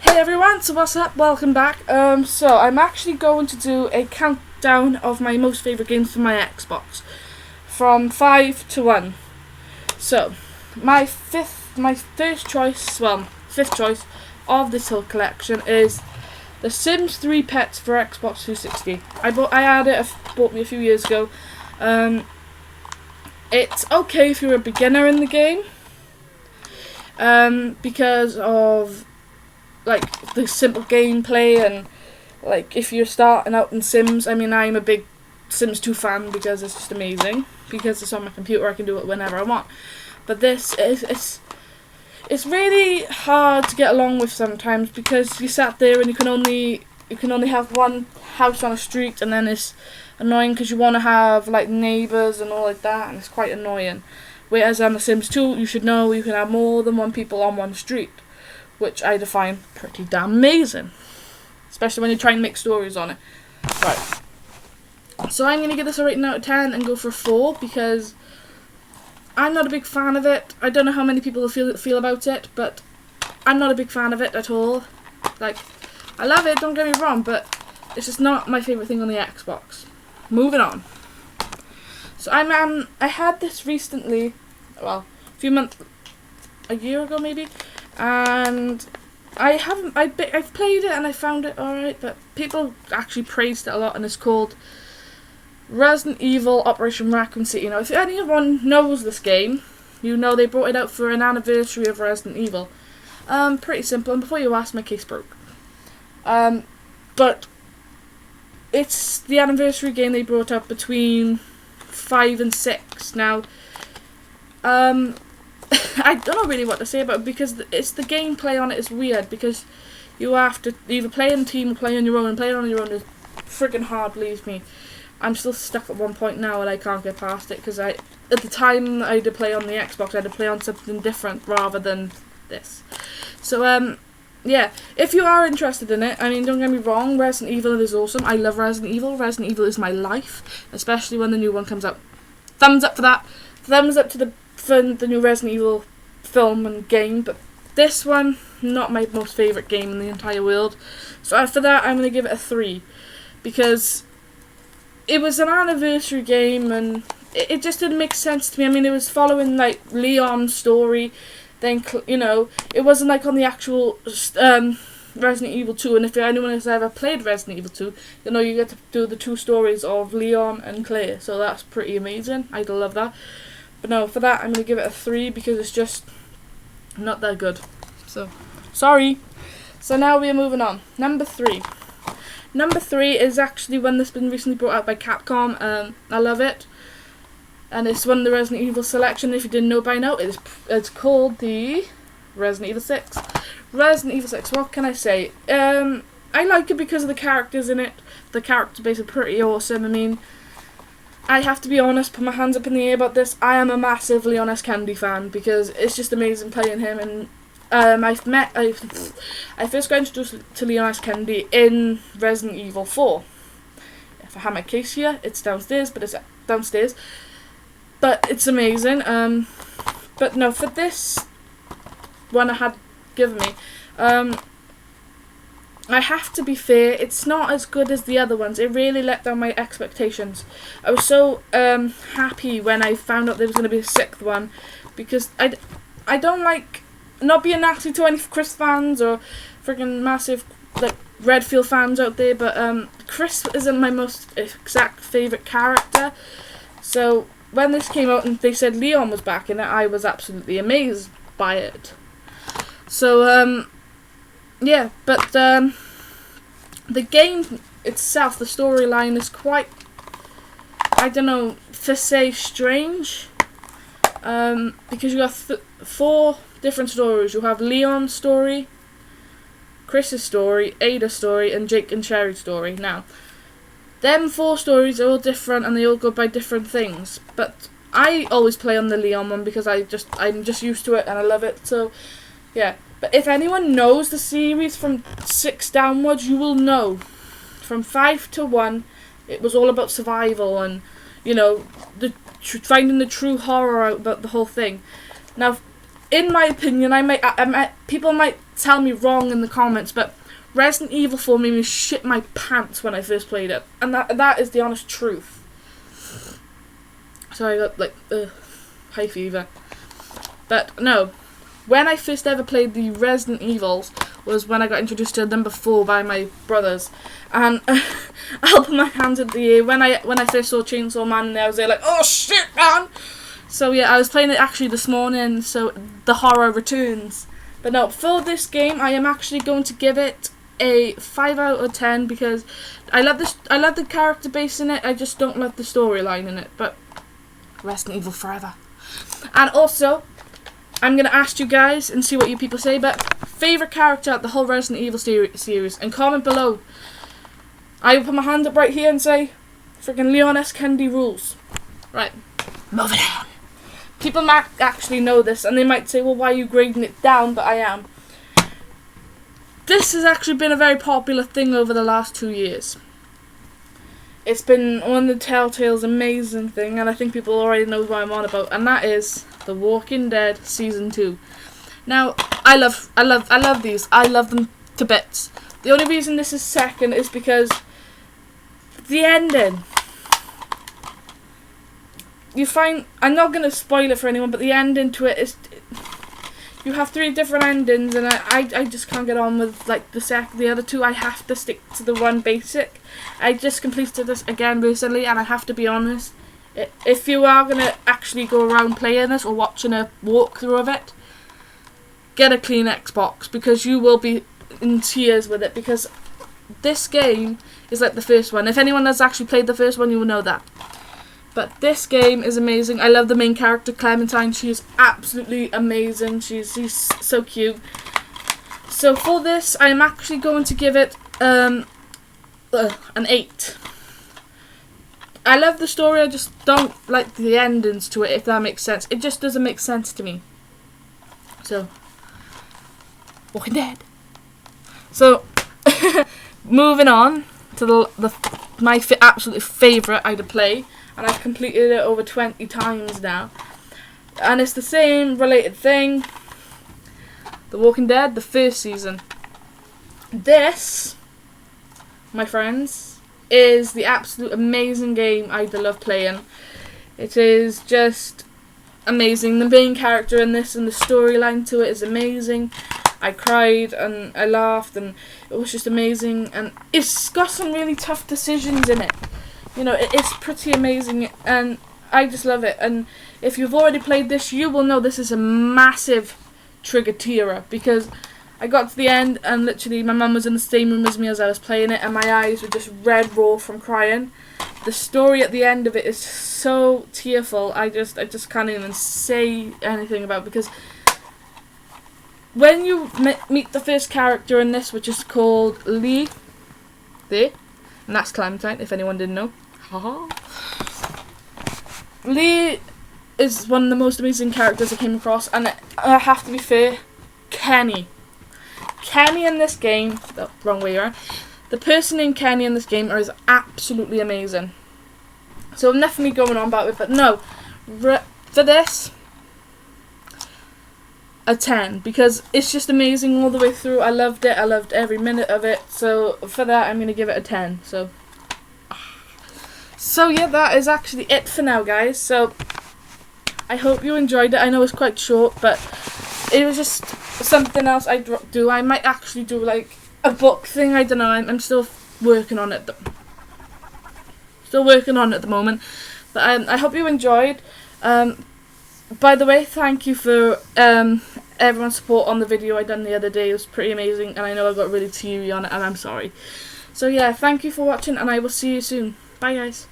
Hey everyone, so what's up? Welcome back. So I'm actually going to do a countdown of my most favourite games for my Xbox. From 5 to 1. So, my fifth choice of this whole collection is The Sims 3 Pets for Xbox 360. Bought me a few years ago. It's okay if you're a beginner in the game. Because of like the simple gameplay and like if you're starting out in Sims. I mean, I'm a big Sims 2 fan because it's just amazing. Because it's on my computer, I can do it whenever I want. But this is it's really hard to get along with sometimes because you sat there and you can only have one house on a street, and then it's annoying because you want to have like neighbours and all like that, and it's quite annoying. Whereas on The Sims 2, you should know you can have more than one people on one street, which I define pretty damn amazing. Especially when you try and make stories on it. Right. So I'm going to give this a rating out of 10 and go for 4 because I'm not a big fan of it. I don't know how many people feel about it, but I'm not a big fan of it at all. Like, I love it, don't get me wrong, but it's just not my favourite thing on the Xbox. Moving on. So I had this recently, well, a year ago maybe, and I've played it and I found it alright, but people actually praised it a lot, and it's called Resident Evil Operation Raccoon City. Now, if anyone knows this game, you know they brought it out for an anniversary of Resident Evil. Pretty simple, and before you ask, my case broke. But it's the anniversary game they brought up between 5 and 6. Now, I don't know really what to say about it because it's the gameplay on it is weird because you have to either play in a team or play on your own, and playing on your own is friggin' hard, believe me. I'm still stuck at one point now and I can't get past it because at the time I had to play on the Xbox, I had to play on something different rather than this. So, yeah, if you are interested in it, I mean, don't get me wrong, Resident Evil is awesome. I love Resident Evil. Resident Evil is my life, especially when the new one comes out. Thumbs up for that. Thumbs up to the new Resident Evil film and game, but this one, not my most favourite game in the entire world. So for that, I'm going to give it a 3, because it was an anniversary game, and it just didn't make sense to me. I mean, it was following, like, Leon's story, then, it wasn't, like, on the actual Resident Evil 2, and if anyone has ever played Resident Evil 2, you get to do the two stories of Leon and Claire, so that's pretty amazing. I love that. But no, for that, I'm going to give it a 3, because it's just not that good. So, sorry. So now we are moving on. Number 3. Number 3 is actually one that's been recently brought out by Capcom. I love it. And it's one of the Resident Evil selection. If you didn't know by now, it's called the Resident Evil 6. Resident Evil 6, what can I say? I like it because of the characters in it. The character base are pretty awesome. I mean, I have to be honest, put my hands up in the air about this. I am a massive Leon S. Kennedy fan because it's just amazing playing him. And I first got introduced to Leon S. Kennedy in Resident Evil 4. If I have my case here, it's downstairs, but it's downstairs. But it's amazing. But no, for this one I had given me, I have to be fair, it's not as good as the other ones. It really let down my expectations. I was so happy when I found out there was going to be a 6th one, because I don't like, not being nasty to any Chris fans or freaking massive like Redfield fans out there, but Chris isn't my most exact favourite character. So when this came out and they said Leon was back in it, I was absolutely amazed by it. So yeah, but the game itself, the storyline is quite, I don't know, to say strange, because you have 4 different stories. You have Leon's story, Chris's story, Ada's story, and Jake and Sherry's story. Now, them 4 stories are all different and they all go by different things, but I always play on the Leon one because I'm just used to it and I love it. So yeah, but if anyone knows the series from 6 downwards, you will know from 5 to 1 it was all about survival and finding the true horror out about the whole thing. Now, in my opinion, people might tell me wrong in the comments, but Resident Evil 4 made me shit my pants when I first played it, and that is the honest truth. So I got like high fever. But no, when I first ever played the Resident Evils was when I got introduced to number 4 by my brothers, and I'll put my hands in the air when I first saw Chainsaw Man, and I was there like, oh shit, man. So yeah, I was playing it actually this morning, so the horror returns. But no, for this game, I am actually going to give it a 5 out of 10 because I love the character base in it. I just don't love the storyline in it. But Resident Evil forever. And also, I'm gonna ask you guys and see what you people say. But favorite character of the whole Resident Evil series, and comment below. I will put my hand up right here and say, freaking Leon S. Kennedy rules. Right, moving on. People might actually know this, and they might say, well, why are you grading it down? But I am. This has actually been a very popular thing over the last 2 years. It's been one of the Telltale's amazing thing, and I think people already know what I'm on about, and that is The Walking Dead Season 2. Now, I love these. I love them to bits. The only reason this is second is because the ending. You find, I'm not going to spoil it for anyone, but the ending to it is, you have 3 different endings, and I just can't get on with like the other 2. I have to stick to the one basic. I just completed this again recently, and I have to be honest, if you are going to actually go around playing this or watching a walkthrough of it, get a clean Xbox, because you will be in tears with it, because this game is like the first one. If anyone has actually played the first one, you will know that. But this game is amazing. I love the main character, Clementine. She is absolutely amazing. She's so cute. So for this, I am actually going to give it an 8. I love the story. I just don't like the endings to it, if that makes sense. It just doesn't make sense to me. So, Walking Dead. So, moving on to my absolute favourite I to play. And I've completed it over 20 times now. And it's the same related thing. The Walking Dead, the first season. This, my friends, is the absolute amazing game I love playing. It is just amazing. The main character in this and the storyline to it is amazing. I cried and I laughed, and it was just amazing. And it's got some really tough decisions in it. You know, it's pretty amazing, and I just love it. And if you've already played this, you will know this is a massive trigger-tearer, because I got to the end, and literally my mum was in the same room as me as I was playing it, and my eyes were just red raw from crying. The story at the end of it is so tearful. I just can't even say anything about it, because when you meet the first character in this, which is called Lee, and that's Clementine, if anyone didn't know. Haha. Lee is one of the most amazing characters I came across, and I have to be fair, Kenny in this game, the wrong way around, the person named Kenny in this game is absolutely amazing. So enough of me going on about it, but no, for this, a 10, because it's just amazing all the way through. I loved it. I loved every minute of it. So for that, I'm going to give it a 10. So yeah, that is actually it for now, guys. So I hope you enjoyed it. I know it's quite short, but it was just something else I do. I might actually do like a book thing. I don't know. I'm still working on it. Still working on it at the moment. But I hope you enjoyed. By the way, thank you for everyone's support on the video I done the other day. It was pretty amazing, and I know I got really teary on it, and I'm sorry. So yeah, thank you for watching, and I will see you soon. Bye guys.